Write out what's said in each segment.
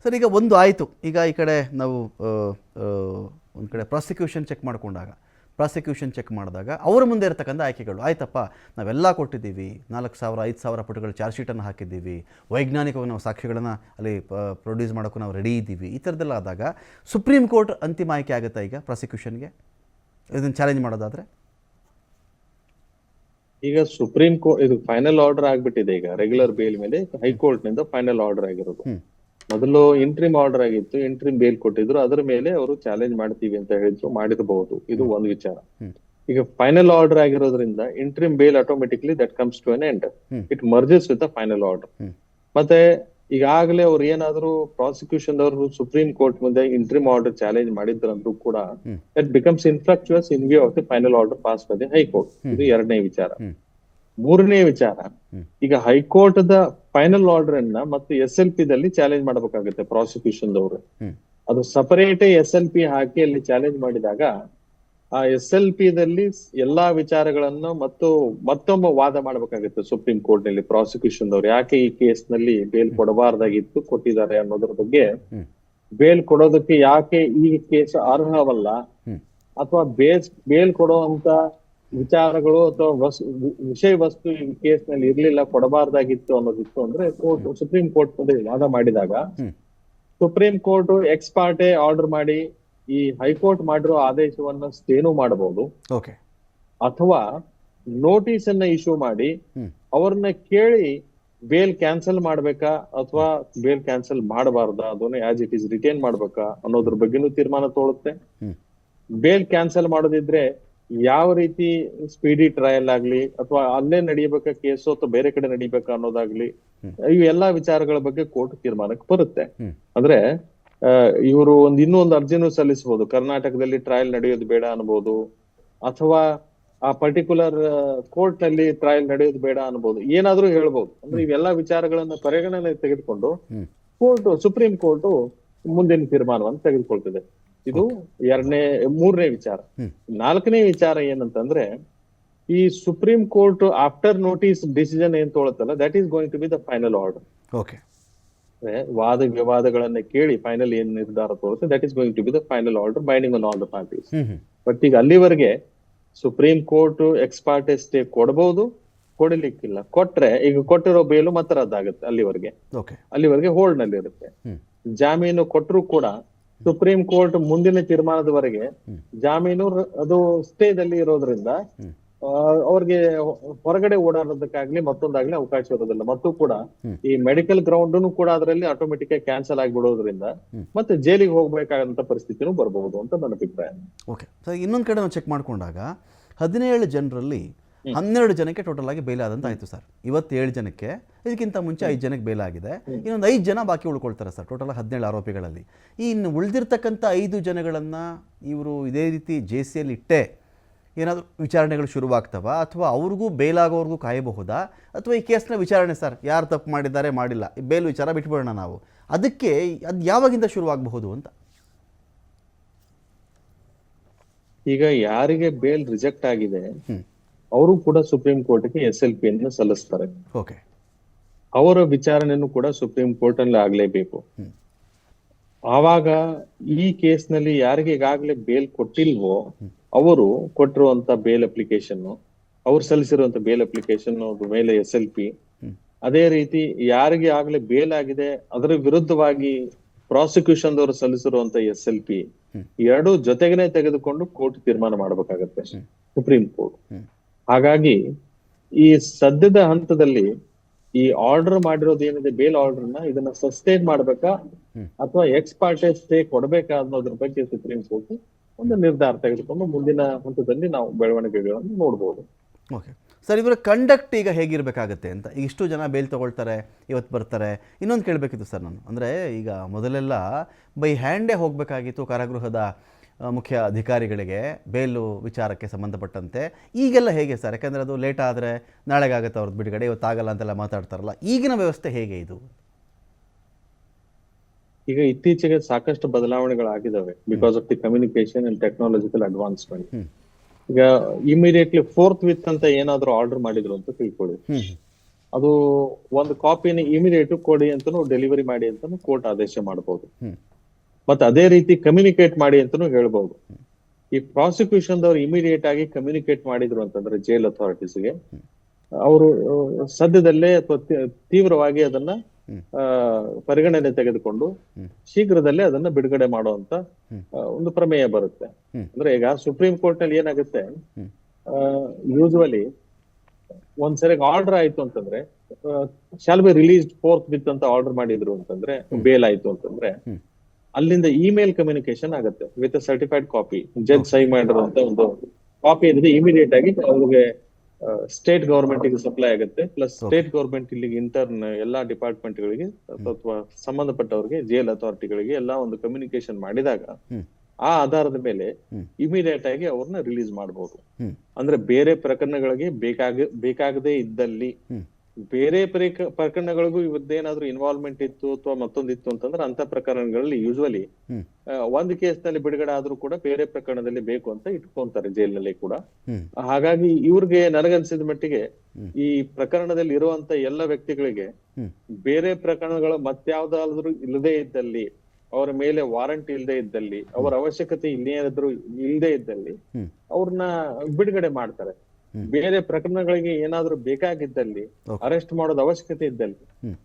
Sir, ಈಗ ಒಂದು ಆಯಿತು. ಈಗ ಈ ಕಡೆ ನಾವು ಒಂದು ಕಡೆ ಪ್ರಾಸಿಕ್ಯೂಷನ್ ಚೆಕ್ ಮಾಡಿದಾಗ ಅವರ ಮುಂದೆ ಇರತಕ್ಕಂಥ ಆಯ್ಕೆಗಳು ಆಯ್ತಪ್ಪ, ನಾವೆಲ್ಲ ಕೊಟ್ಟಿದ್ದೀವಿ, 4,000 5,000 ಪುಟಗಳು ಚಾರ್ಜ್ ಶೀಟನ್ನು ಹಾಕಿದ್ದೀವಿ, ವೈಜ್ಞಾನಿಕವಾಗಿ ನಾವು ಸಾಕ್ಷಿಗಳನ್ನು ಅಲ್ಲಿ ಪ್ರೊಡ್ಯೂಸ್ ಮಾಡೋಕ್ಕೂ ನಾವು ರೆಡಿ ಇದ್ದೀವಿ, ಈ ಥರದ್ದೆಲ್ಲ ಆದಾಗ ಸುಪ್ರೀಂ ಕೋರ್ಟ್ ಅಂತಿಮ ಆಯ್ಕೆ ಆಗುತ್ತಾ ಈಗ ಪ್ರಾಸಿಕ್ಯೂಷನ್ಗೆ ಇದನ್ನು ಚಾಲೆಂಜ್ ಮಾಡೋದಾದರೆ? ಈಗ ಸುಪ್ರೀಂ ಕೋರ್ಟ್ ಇದು ಫೈನಲ್ ಆರ್ಡರ್ ಆಗ್ಬಿಟ್ಟಿದೆ. ಈಗ ರೆಗ್ಯುಲರ್ ಬೇಲ್ ಮೇಲೆ ಹೈಕೋರ್ಟ್ ನಿಂದ ಫೈನಲ್ ಆರ್ಡರ್ ಆಗಿರೋದು. ಮೊದಲು ಇಂಟ್ರಿಮ್ ಆರ್ಡರ್ ಆಗಿತ್ತು, ಇಂಟ್ರಿಮ್ ಬೇಲ್ ಕೊಟ್ಟಿದ್ರು, ಅದರ ಮೇಲೆ ಅವರು ಚಾಲೆಂಜ್ ಮಾಡ್ತೀವಿ ಅಂತ ಹೇಳಿದ್ರು, ಮಾಡಿರಬಹುದು. ಇದು ಒಂದು ವಿಚಾರ. ಈಗ ಫೈನಲ್ ಆರ್ಡರ್ ಆಗಿರೋದ್ರಿಂದ interim bail automatically that comes to an end. It merges with the final order. ಮತ್ತೆ ಈಗಾಗಲೇ ಅವ್ರು ಏನಾದ್ರು ಪ್ರಾಸಿಕ್ಯೂಷನ್ ಅವರು ಸುಪ್ರೀಂ ಕೋರ್ಟ್ ಮುಂದೆ ಇಂಟ್ರಿಮ್ ಆರ್ಡರ್ ಚಾಲೆಂಜ್ ಮಾಡಿದ್ರಂದ್ರೂ ಕೂಡ it becomes infructuous in view of the final order pass by the High Court. ಇದು ಎರಡನೇ ವಿಚಾರ. ಮೂರನೇ ವಿಚಾರ, ಈಗ ಹೈಕೋರ್ಟ್ ದ ಫೈನಲ್ ಆರ್ಡರ್ ಅನ್ನ ಮತ್ತು SLP ದಲ್ಲಿ ಚಾಲೆಂಜ್ ಮಾಡಬೇಕಾಗುತ್ತೆ ಪ್ರಾಸಿಕ್ಯೂಷನ್ ದವರು. ಅದು ಸಪರೇಟ್ SLP ಹಾಕಿ ಅಲ್ಲಿ ಚಾಲೆಂಜ್ ಮಾಡಿದಾಗ ಆ SLP ದಲ್ಲಿ ಎಲ್ಲಾ ವಿಚಾರಗಳನ್ನು ಮತ್ತೊಮ್ಮೆ ವಾದ ಮಾಡಬೇಕಾಗುತ್ತೆ ಸುಪ್ರೀಂ ಕೋರ್ಟ್ ನಲ್ಲಿ ಪ್ರಾಸಿಕ್ಯೂಷನ್ ದವರು. ಯಾಕೆ ಈ ಕೇಸ್ ನಲ್ಲಿ ಬೇಲ್ ಕೊಡಬಾರ್ದಾಗಿತ್ತು, ಕೊಟ್ಟಿದ್ದಾರೆ ಅನ್ನೋದ್ರ ಬಗ್ಗೆ, ಬೇಲ್ ಕೊಡೋದಕ್ಕೆ ಯಾಕೆ ಈ ಕೇಸ್ ಅರ್ಹವಲ್ಲ, ಅಥವಾ ಬೇಲ್ ಕೊಡುವಂತ ವಿಚಾರಗಳು ಅಥವಾ ವಿಷಯ ವಸ್ತು ಈ ಕೇಸ್ ನಲ್ಲಿ ಇರ್ಲಿಲ್ಲ, ಕೊಡಬಾರ್ದಾಗಿತ್ತು ಅನ್ನೋದಿತ್ತು ಅಂದ್ರೆ ಸುಪ್ರೀಂ ಕೋರ್ಟ್ ಮುಂದೆ ವಾದ ಮಾಡಿದಾಗ ಸುಪ್ರೀಂ ಕೋರ್ಟ್ ಎಕ್ಸ್ ಪಾರ್ಟೆ ಆರ್ಡರ್ ಮಾಡಿ ಈ ಹೈಕೋರ್ಟ್ ಮಾಡಿರೋ ಆದೇಶವನ್ನ ಸ್ಟೇನು ಮಾಡಬಹುದು, ಅಥವಾ ನೋಟಿಸ್ ಅನ್ನ ಇಶ್ಯೂ ಮಾಡಿ ಅವ್ರನ್ನ ಕೇಳಿ ಬೇಲ್ ಕ್ಯಾನ್ಸಲ್ ಮಾಡ್ಬೇಕಾ ಅಥವಾ ಬೇಲ್ ಕ್ಯಾನ್ಸಲ್ ಮಾಡಬಾರ್ದಾ, ಅದನ್ನ ಆಸ್ ಇಟ್ ಈಸ್ ರಿಟೈನ್ ಮಾಡ್ಬೇಕಾ ಅನ್ನೋದ್ರ ಬಗ್ಗೆನೂ ತೀರ್ಮಾನ ತಗೊಳುತ್ತೆ. ಬೇಲ್ ಕ್ಯಾನ್ಸಲ್ ಮಾಡೋದಿದ್ರೆ ಯಾವ ರೀತಿ ಸ್ಪೀಡಿ ಟ್ರಯಲ್ ಆಗ್ಲಿ ಅಥವಾ ಅಲ್ಲೇ ನಡೀಬೇಕಾ ಕೇಸು ಅಥವಾ ಬೇರೆ ಕಡೆ ನಡೀಬೇಕಾ ಅನ್ನೋದಾಗ್ಲಿ, ಇವು ಎಲ್ಲಾ ವಿಚಾರಗಳ ಬಗ್ಗೆ ಕೋರ್ಟ್ ತೀರ್ಮಾನಕ್ಕೆ ಬರುತ್ತೆ. ಅಂದ್ರೆ ಇವರು ಇನ್ನೊಂದು ಅರ್ಜಿನೂ ಸಲ್ಲಿಸಬಹುದು, ಕರ್ನಾಟಕದಲ್ಲಿ ಟ್ರಯಲ್ ನಡೆಯೋದು ಬೇಡ ಅನ್ಬೋದು, ಅಥವಾ ಆ ಪರ್ಟಿಕ್ಯುಲರ್ ಕೋರ್ಟ್ ನಲ್ಲಿ ಟ್ರಯಲ್ ನಡೆಯೋದು ಬೇಡ ಅನ್ಬೋದು, ಏನಾದ್ರೂ ಹೇಳ್ಬೋದು. ಅಂದ್ರೆ ಇವೆಲ್ಲಾ ವಿಚಾರಗಳನ್ನ ಪರಿಗಣನೆ ತೆಗೆದುಕೊಂಡು ಸುಪ್ರೀಂ ಕೋರ್ಟ್ ಮುಂದಿನ ತೀರ್ಮಾನವನ್ನು ತೆಗೆದುಕೊಳ್ತದೆ. ಇದು ಮೂರನೇ ವಿಚಾರ. ನಾಲ್ಕನೇ ವಿಚಾರ ಏನಂತಂದ್ರೆ, ಈ Supreme Court after notice decision ಏನ್ ತೊಗೊಳತ್ತಲ್ಲ, that is going to be the final order. ವಾದ ವಿವಾದಗಳನ್ನ ಕೇಳಿ ಫೈನಲ್ ಏನ್ ನಿರ್ಧಾರ ತಗೊಳುತ್ತೆ, that is going to be the final order binding on all the parties. But ಈಗ ಅಲ್ಲಿವರೆಗೆ Supreme Court ex parte stay ಕೊಡಬಹುದು, ಕೊಡಲಿಕ್ಕಿಲ್ಲ. ಕೊಟ್ರೆ ಈಗ ಕೊಟ್ಟಿರೋ ಬೇಲು ಮತ್ತೆ ರದ್ದಾಗುತ್ತೆ. ಅಲ್ಲಿವರೆಗೆ ಹೋಲ್ಡ್ ನಲ್ಲಿ ಇರುತ್ತೆ. ಜಾಮೀನು ಕೊಟ್ಟರು ಕೂಡ ಸುಪ್ರೀಂ ಕೋರ್ಟ್ ಮುಂದಿನ ತೀರ್ಮಾನದವರೆಗೆ ಜಾಮೀನು ಅದು ಸ್ಟೇದಲ್ಲಿ ಇರೋದ್ರಿಂದ ಅವ್ರಿಗೆ ಹೊರಗಡೆ ಓಡಾಡೋದಕ್ಕಾಗ್ಲಿ ಮತ್ತೊಂದಾಗ್ಲಿ ಅವಕಾಶ ಇರೋದಿಲ್ಲ. ಮತ್ತು ಕೂಡ ಈ ಮೆಡಿಕಲ್ ಗ್ರೌಂಡ್ ಕೂಡ ಅದರಲ್ಲಿ ಆಟೋಮೆಟಿಕ್ ಆಗಿ ಕ್ಯಾನ್ಸಲ್ ಆಗಿಬಿಡೋದ್ರಿಂದ ಮತ್ತೆ ಜೈಲಿಗೆ ಹೋಗ್ಬೇಕಾದಂತ ಪರಿಸ್ಥಿತಿನೂ ಬರಬಹುದು ಅಂತ ನನ್ನ ಅಭಿಪ್ರಾಯ. ಓಕೆ ಸರ್, ಇನ್ನೊಂದು ಕಡೆ ನಾವು ಚೆಕ್ ಮಾಡ್ಕೊಂಡಾಗ 17 ಜನರಲ್ಲಿ 12 ಜನಕ್ಕೆ ಟೋಟಲ್ ಆಗಿ ಬೇಲ್ ಆದಂತ ಆಯ್ತು ಸರ್. ಇವತ್ತು 7 ಜನಕ್ಕೆ, ಇದಕ್ಕಿಂತ ಮುಂಚೆ 5 ಜನಕ್ಕೆ ಬೇಲ್ ಆಗಿದೆ. ಇನ್ನೊಂದು 5 ಜನ ಬಾಕಿ ಉಳ್ಕೊಳ್ತಾರೆ ಸರ್, ಟೋಟಲ್ 17 ಆರೋಪಿಗಳಲ್ಲಿ. ಇನ್ನು ಉಳಿದಿರ್ತಕ್ಕಂಥ 5 ಜನಗಳನ್ನು ಇವರು ಇದೇ ರೀತಿ JCಯಲ್ಲಿ ಇಟ್ಟೆ ಏನಾದರೂ ವಿಚಾರಣೆಗಳು ಶುರುವಾಗ್ತವ, ಅಥವಾ ಅವ್ರಿಗೂ ಬೇಲಾಗೋವ್ರಿಗೂ ಕಾಯಬಹುದಾ, ಅಥವಾ ಈ ಕೇಸ್ನ ವಿಚಾರಣೆ ಸರ್ ಯಾರು ತಪ್ಪು ಮಾಡಿದ್ದಾರೆ ಮಾಡಿಲ್ಲ, ಈ ಬೇಲ್ ವಿಚಾರ ಬಿಟ್ಬಿಡೋಣ ನಾವು, ಅದಕ್ಕೆ ಅದು ಯಾವಾಗಿಂದ ಶುರುವಾಗಬಹುದು ಅಂತ? ಈಗ ಯಾರಿಗೆ ಬೇಲ್ ರಿಜೆಕ್ಟ್ ಆಗಿದೆ ಅವರು ಕೂಡ ಸುಪ್ರೀಂ ಕೋರ್ಟ್ಗೆ SLP ಅನ್ನು ಸಲ್ಲಿಸ್ತಾರೆ. ಅವರ ವಿಚಾರಣೆಯನ್ನು ಕೂಡ ಸುಪ್ರೀಂ ಕೋರ್ಟ್ ಅಲ್ಲಿ ಆಗ್ಲೇಬೇಕು. ಆವಾಗ ಈ ಕೇಸ್ ನಲ್ಲಿ ಯಾರಿಗೆ ಈಗಾಗಲೇ ಬೇಲ್ ಕೊಟ್ಟಿಲ್ವೋ ಅವರು ಕೊಟ್ಟಿರುವಂತ ಬೇಲ್ ಅಪ್ಲಿಕೇಶನ್, ಅವ್ರು ಸಲ್ಲಿಸಿರುವಂತ ಬೇಲ್ ಅಪ್ಲಿಕೇಶನ್ ಮೇಲೆ SLP, ಅದೇ ರೀತಿ ಯಾರಿಗೆ ಆಗ್ಲೇ ಬೇಲ್ ಆಗಿದೆ ಅದರ ವಿರುದ್ಧವಾಗಿ ಪ್ರಾಸಿಕ್ಯೂಷನ್ ದವರು ಸಲ್ಲಿಸಿರುವಂತ SLP, ಎರಡೂ ಜೊತೆಗೇನೆ ತೆಗೆದುಕೊಂಡು ಕೋರ್ಟ್ ತೀರ್ಮಾನ ಮಾಡಬೇಕಾಗತ್ತೆ ಸುಪ್ರೀಂ ಕೋರ್ಟ್. ಹಾಗಾಗಿ ಈ ಸದ್ಯದ ಹಂತದಲ್ಲಿ ಈ ಆರ್ಡರ್ ಮಾಡಿರೋದು ಏನಿದೆ ಬೇಲ್ ಆರ್ಡರ್ನ, ಇದನ್ನ ಸಸ್ಟೈನ್ ಮಾಡ್ಬೇಕಾ ಅಥವಾ ಎಕ್ಸ್ ಪಾರ್ಟಿ ಸ್ಟೇ ಕೊಡ್ಬೇಕಾ ಅನ್ನೋದ್ರ ಬಗ್ಗೆ ಸುಪ್ರೀಂ ಕೋರ್ಟ್ ಒಂದು ನಿರ್ಧಾರ ತೆಗೆದುಕೊಂಡು ಮುಂದಿನ ಹಂತದಲ್ಲಿ ನಾವು ಬೆಳವಣಿಗೆಗಳನ್ನು ನೋಡ್ಬೋದು. ಓಕೆ ಸರ್, ಇವರ ಕಂಡಕ್ಟ್ ಈಗ ಹೇಗಿರಬೇಕಾಗತ್ತೆ ಅಂತ? ಈಗ ಇಷ್ಟು ಜನ ಬೇಲ್ ತೊಗೊಳ್ತಾರೆ, ಇವತ್ತು ಬರ್ತಾರೆ. ಇನ್ನೊಂದು ಕೇಳಬೇಕಿತ್ತು ಸರ್ ನಾನು, ಅಂದರೆ ಈಗ ಮೊದಲೆಲ್ಲ ಬೈ ಹ್ಯಾಂಡೇ ಹೋಗಬೇಕಾಗಿತ್ತು ಕಾರಾಗೃಹದ ಮುಖ್ಯ ಅಧಿಕಾರಿಗಳಿಗೆ ಬೇಲು ವಿಚಾರಕ್ಕೆ ಸಂಬಂಧಪಟ್ಟಂತೆ. ಈಗೆಲ್ಲ ಹೇಗೆ ಸರ್? ಯಾಕಂದರೆ ಅದು ಲೇಟ್ ಆದರೆ ನಾಳೆಗಾಗುತ್ತೆ ಅವ್ರದ್ದು ಬಿಡುಗಡೆ, ಇವತ್ತಾಗಲ್ಲ ಅಂತೆಲ್ಲ ಮಾತಾಡ್ತಾರಲ್ಲ, ಈಗಿನ ವ್ಯವಸ್ಥೆ ಹೇಗೆ ಇದು? ಈಗ ಇತ್ತೀಚೆಗೆ ಸಾಕಷ್ಟು ಬದಲಾವಣೆಗಳಾಗಿದ್ದಾವೆ because of the communication and technological advancement. ಈಗ ಇಮಿಡಿಯೇಟ್ಲಿ 4th ವಿತ್ ಅಂತ ಏನಾದ್ರು ಆರ್ಡರ್ ಮಾಡಿದ್ರು ಅಂತ ತಿಳ್ಕೊಳ್ಳಿ, ಅದು ಒಂದು ಕಾಪಿನ ಇಮಿಡಿಯೇಟ್ ಕೊಡಿ ಅಂತಾನು ಡೆಲಿವರಿ ಮಾಡಿ ಅಂತಾನು ಕೋರ್ಟ್ ಆದೇಶ ಮಾಡಬಹುದು. ಹ್ಮ್. ಮತ್ತೆ ಅದೇ ರೀತಿ ಕಮ್ಯುನಿಕೇಟ್ ಮಾಡಿ ಅಂತಾನು ಹೇಳ್ಬಹುದು. ಈ ಪ್ರಾಸಿಕ್ಯೂಷನ್ ದವ್ರು ಇಮಿಡಿಯೇಟ್ ಆಗಿ ಕಮ್ಯುನಿಕೇಟ್ ಮಾಡಿದ್ರು ಅಂತಂದ್ರೆ ಜೈಲ್ ಅಥಾರಿಟೀಸ್ಗೆ, ಅವರು ಸದ್ಯದಲ್ಲೇ ಅಥವಾ ತೀವ್ರವಾಗಿ ಅದನ್ನ ಪರಿಗಣನೆ ತೆಗೆದುಕೊಂಡು ಶೀಘ್ರದಲ್ಲೇ ಅದನ್ನ ಬಿಡುಗಡೆ ಮಾಡುವಂತ ಒಂದು ಪ್ರಮೇಯ ಬರುತ್ತೆ. ಅಂದ್ರೆ ಈಗ ಸುಪ್ರೀಂ ಕೋರ್ಟ್ ನಲ್ಲಿ ಏನಾಗುತ್ತೆ, ಯೂಶುವಲಿ ಒಂದ್ಸರಿ ಆರ್ಡರ್ ಆಯ್ತು ಅಂತಂದ್ರೆ shall be released fourth with ಅಂತ ಆರ್ಡರ್ ಮಾಡಿದ್ರು ಅಂತಂದ್ರೆ, ಬೇಲ್ ಆಯ್ತು ಅಂತಂದ್ರೆ ಅಲ್ಲಿಂದ ಇಮೇಲ್ ಕಮ್ಯುನಿಕೇಶನ್ ಆಗುತ್ತೆ ವಿತ್ ಸರ್ಟಿಫೈಡ್ ಕಾಪಿ. ಜಡ್ಜ್ ಸೈ ಮಾಡಿರುವಂತ ಒಂದು ಕಾಪಿ ಏನಿದೆ ಇಮಿಡಿಯೇಟ್ ಆಗಿ ಅವ್ರಿಗೆ ಸ್ಟೇಟ್ ಗವರ್ಮೆಂಟ್ ಗೆ ಸಪ್ಲೈ ಆಗುತ್ತೆ. ಪ್ಲಸ್ ಸ್ಟೇಟ್ ಗವರ್ಮೆಂಟ್ ಇಲ್ಲಿಗೆ ಇಂಟರ್ನ್ ಎಲ್ಲಾ ಡಿಪಾರ್ಟ್ಮೆಂಟ್ ಗಳಿಗೆ ಅಥವಾ ಸಂಬಂಧಪಟ್ಟವರಿಗೆ ಜೈಲ್ ಅಥಾರಿಟಿಗಳಿಗೆ ಎಲ್ಲಾ ಒಂದು ಕಮ್ಯುನಿಕೇಶನ್ ಮಾಡಿದಾಗ ಆ ಆಧಾರದ ಮೇಲೆ ಇಮಿಡಿಯೇಟ್ ಆಗಿ ಅವ್ರನ್ನ ರಿಲೀಸ್ ಮಾಡಬಹುದು. ಅಂದ್ರೆ ಬೇರೆ ಪ್ರಕರಣಗಳಿಗೆ ಬೇಕಾಗದೇ ಇದ್ದಲ್ಲಿ, ಬೇರೆ ಪ್ರಕರಣಗಳಿಗೂ ಇವತ್ತೇನಾದ್ರೂ ಇನ್ವಾಲ್ವ್ಮೆಂಟ್ ಇತ್ತು ಅಥವಾ ಮತ್ತೊಂದಿತ್ತು ಅಂತಂದ್ರೆ ಅಂತ ಪ್ರಕರಣಗಳಲ್ಲಿ ಯೂಶುವಲಿ ಒಂದು ಕೇಸ್ ನಲ್ಲಿ ಬಿಡುಗಡೆ ಆದ್ರೂ ಕೂಡ ಬೇರೆ ಪ್ರಕರಣದಲ್ಲಿ ಬೇಕು ಅಂತ ಇಟ್ಕೊಂತಾರೆ ಜೈಲಿನಲ್ಲಿ ಕೂಡ. ಹಾಗಾಗಿ ಇವ್ರಿಗೆ ನನಗನ್ಸಿದ ಮಟ್ಟಿಗೆ ಈ ಪ್ರಕರಣದಲ್ಲಿ ಇರುವಂತ ಎಲ್ಲ ವ್ಯಕ್ತಿಗಳಿಗೆ ಬೇರೆ ಪ್ರಕರಣಗಳು ಮತ್ಯಾವ್ದಾದ್ರೂ ಇಲ್ಲದೆ ಇದ್ದಲ್ಲಿ, ಅವರ ಮೇಲೆ ವಾರಂಟ್ ಇಲ್ಲದೆ ಇದ್ದಲ್ಲಿ, ಅವರ ಅವಶ್ಯಕತೆ ಇನ್ನೇನಾದ್ರೂ ಇಲ್ಲದೆ ಇದ್ದಲ್ಲಿ ಅವ್ರನ್ನ ಬಿಡುಗಡೆ ಮಾಡ್ತಾರೆ. ಬೇರೆ ಪ್ರಕರಣಗಳಿಗೆ ಏನಾದ್ರೂ ಬೇಕಾಗಿದ್ದಲ್ಲಿ, ಅರೆಸ್ಟ್ ಮಾಡೋದು ಅವಶ್ಯಕತೆ ಇದ್ದಲ್ಲಿ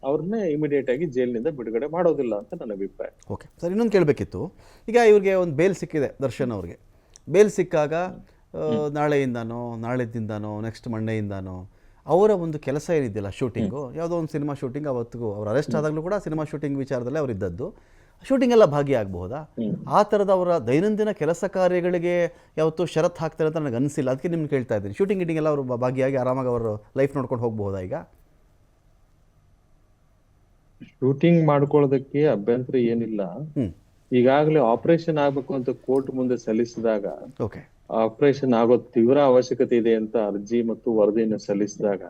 ಅವ್ರನ್ನ ಇಮಿಡಿಯೇಟ್ ಆಗಿ ಜೈಲಿನಿಂದ ಬಿಡುಗಡೆ ಮಾಡೋದಿಲ್ಲ ಅಂತ ನನ್ನ ಅಭಿಪ್ರಾಯ. ಓಕೆ ಸರ್, ಇನ್ನೊಂದು ಕೇಳಬೇಕಿತ್ತು. ಈಗ ಇವ್ರಿಗೆ ಒಂದು ಬೇಲ್ ಸಿಕ್ಕಿದೆ, ದರ್ಶನ್ ಅವ್ರಿಗೆ ಬೇಲ್ ಸಿಕ್ಕಾಗ ನಾಳೆಯಿಂದಾನೋ ನಾಳೆದಿಂದಾನೋ ನೆಕ್ಸ್ಟ್ ಮಂಡೆಯಿಂದಾನೋ ಅವರ ಒಂದು ಕೆಲಸ ಏನಿದೆಯಲ್ಲ, ಶೂಟಿಂಗು, ಯಾವುದೋ ಒಂದು ಸಿನಿಮಾ ಶೂಟಿಂಗ್, ಅವತ್ತಿಗೂ ಅವ್ರು ಅರೆಸ್ಟ್ ಆದಾಗಲೂ ಕೂಡ ಸಿನಿಮಾ ಶೂಟಿಂಗ್ ವಿಚಾರದಲ್ಲೇ ಅವ್ರು ಇದ್ದದ್ದು, ಶೂಟಿಂಗ್ ಎಲ್ಲ ಭಾಗಿಯಾಗಬಹುದಾ? ಆ ಥರದ ಅವರ ದೈನಂದಿನ ಕೆಲಸ ಕಾರ್ಯಗಳಿಗೆ ಯಾವತ್ತೂ ಷರತ್ತು ಹಾಕ್ತಾರೆ ಅಂತ ನನಗೆ ಅನಿಸಿಲ್ಲ. ಅದಕ್ಕೆ ನಿಮ್ಗೆ ಕೇಳ್ತಾ ಇದ್ದೀನಿ, ಶೂಟಿಂಗ್ ಗಿಟಿಂಗ್ ಎಲ್ಲ ಅವರು ಭಾಗಿಯಾಗಿ ಆರಾಮಾಗಿ ಅವರು ಲೈಫ್ ನೋಡ್ಕೊಂಡು ಹೋಗ್ಬಹುದಾ? ಈಗ ಶೂಟಿಂಗ್ ಮಾಡ್ಕೊಳ್ಳೋದಕ್ಕೆ ಅಭ್ಯಂತರ ಏನಿಲ್ಲ. ಈಗಾಗಲೇ ಆಪರೇಷನ್ ಆಗ್ಬೇಕು ಅಂತ ಕೋರ್ಟ್ ಮುಂದೆ ಸಲ್ಲಿಸಿದಾಗ, ಆಪರೇಷನ್ ಆಗೋ ತೀವ್ರ ಅವಶ್ಯಕತೆ ಇದೆ ಅಂತ ಅರ್ಜಿ ಮತ್ತು ವರದಿಯನ್ನು ಸಲ್ಲಿಸಿದಾಗ,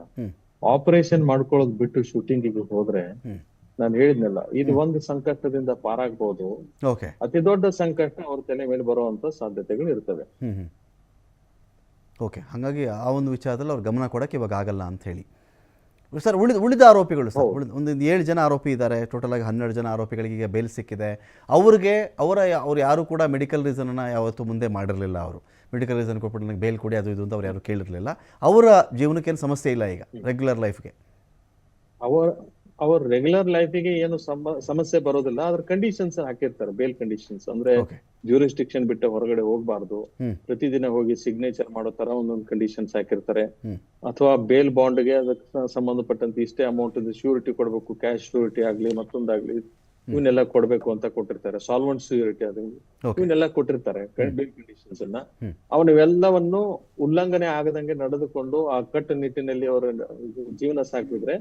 ಆಪರೇಷನ್ ಮಾಡ್ಕೊಳ್ಳೋದು ಬಿಟ್ಟು ಶೂಟಿಂಗ್ ಹೋದ್ರೆ ನಾನು ಹೇಳಿದ್ನಲ್ಲ, ಇದು ಒಂದು ಸಂಕಷ್ಟದಿಂದ ಪಾರಾಗಬಹುದು. ಅತಿ ದೊಡ್ಡ ಸಂಕಷ್ಟ ಅವ್ರ ತಲೆ ಮೇಲೆ ಬರುವಂತ ಸಾಧ್ಯತೆಗಳು ಇರ್ತವೆ. ಓಕೆ, ಹಾಗಾಗಿ ಆ ಒಂದು ವಿಚಾರದಲ್ಲಿ ಅವ್ರು ಗಮನ ಕೊಡಕ್ಕೆ ಇವಾಗ ಆಗಲ್ಲ ಅಂತ ಹೇಳಿ. ಸರ್, ಉಳಿದ ಆರೋಪಿಗಳು ಸರ್, ಒಂದು 7 ಜನ ಆರೋಪಿ ಇದ್ದಾರೆ, ಟೋಟಲ್ ಆಗಿ 12 ಜನ ಆರೋಪಿಗಳಿಗೆ ಈಗ ಬೇಲ್ ಸಿಕ್ಕಿದೆ. ಅವ್ರು ಯಾರು ಕೂಡ ಮೆಡಿಕಲ್ ರೀಸನ್ನ ಯಾವತ್ತೂ ಮುಂದೆ ಮಾಡಿರಲಿಲ್ಲ. ಅವರು ಮೆಡಿಕಲ್ ರೀಸನ್ ಕೊಟ್ಬಿಟ್ಟು ನನಗೆ ಬೇಲ್ ಕೊಡಿ ಅದು ಇದು ಅಂತ ಅವ್ರು ಯಾರು ಕೇಳಿರಲಿಲ್ಲ. ಅವರ ಜೀವನಕ್ಕೇನು ಸಮಸ್ಯೆ ಇಲ್ಲ ಈಗ, ರೆಗ್ಯುಲರ್ ಲೈಫ್ಗೆ. ಅವ್ರ ರೆಗ್ಯುಲರ್ ಲೈಫಿಗೆ ಏನು ಸಮಸ್ಯೆ ಬರೋದಿಲ್ಲ. ಅದ್ರ ಕಂಡೀಷನ್ಸ್ ಹಾಕಿರ್ತಾರೆ, ಬೇಲ್ ಕಂಡೀಷನ್ಸ್. ಅಂದ್ರೆ ಜ್ಯೂರಿಸ್ಟಿಕ್ಷನ್ ಬಿಟ್ಟು ಹೊರಗಡೆ ಹೋಗ್ಬಾರ್ದು, ಪ್ರತಿದಿನ ಹೋಗಿ ಸಿಗ್ನೇಚರ್ ಮಾಡೋ ತರ ಒಂದೊಂದು ಕಂಡೀಷನ್ಸ್ ಹಾಕಿರ್ತಾರೆ. ಅಥವಾ ಬೇಲ್ ಬಾಂಡ್ಗೆ ಅದಕ್ಕೆ ಸಂಬಂಧಪಟ್ಟಂತೆ ಇಷ್ಟೇ ಅಮೌಂಟ್ ಶ್ಯೂರಿಟಿ ಕೊಡ್ಬೇಕು, ಕ್ಯಾಶ್ ಶ್ಯೂರಿಟಿ ಆಗ್ಲಿ ಮತ್ತೊಂದಾಗ್ಲಿ, ಇವನ್ನೆಲ್ಲ ಕೊಡ್ಬೇಕು ಅಂತ ಕೊಟ್ಟಿರ್ತಾರೆ. ಸಾಲ್ವೆಂಟ್ ಶ್ಯೂರಿಟಿ ಅದು ಇವನ್ನೆಲ್ಲ ಕೊಟ್ಟಿರ್ತಾರೆ ಬೇಲ್ ಕಂಡೀಷನ್ಸ್ ಅನ್ನ. ಅವನ್ನೆಲ್ಲವನ್ನು ಉಲ್ಲಂಘನೆ ಆಗದಂಗೆ ನಡೆದುಕೊಂಡು ಆ ಕಟ್ಟುನಿಟ್ಟಿನಲ್ಲಿ ಅವರ ಜೀವನ ಸಾಕಿದ್ರೆ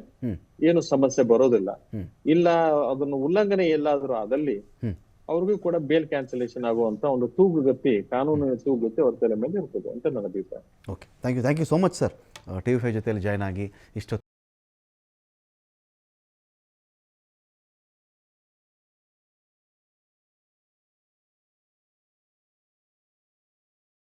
ಏನು ಸಮಸ್ಯೆ ಬರೋದಿಲ್ಲ. ಇಲ್ಲ ಅದನ್ನು ಉಲ್ಲಂಘನೆ ಎಲ್ಲಾದ್ರೂ ಆದಲ್ಲಿ ಅವ್ರಿಗೂ ಕೂಡ ಬೇಲ್ ಕ್ಯಾನ್ಸಲೇಷನ್ ಆಗುವಂತ ಒಂದು ತೂಗುಗತಿ, ಕಾನೂನಿನ ತೂಗುಗತಿ ಅವ್ರ ತಲೆ ಮೇಲೆ ಇರ್ತದೆ ಅಂತ ನನ್ನ ಅಭಿಪ್ರಾಯ. Okay, thank you so much sir, TV5 ಜೊತೆಯಲ್ಲಿ ಜಾಯ್ನ್ ಆಗಿ ಇಷ್ಟು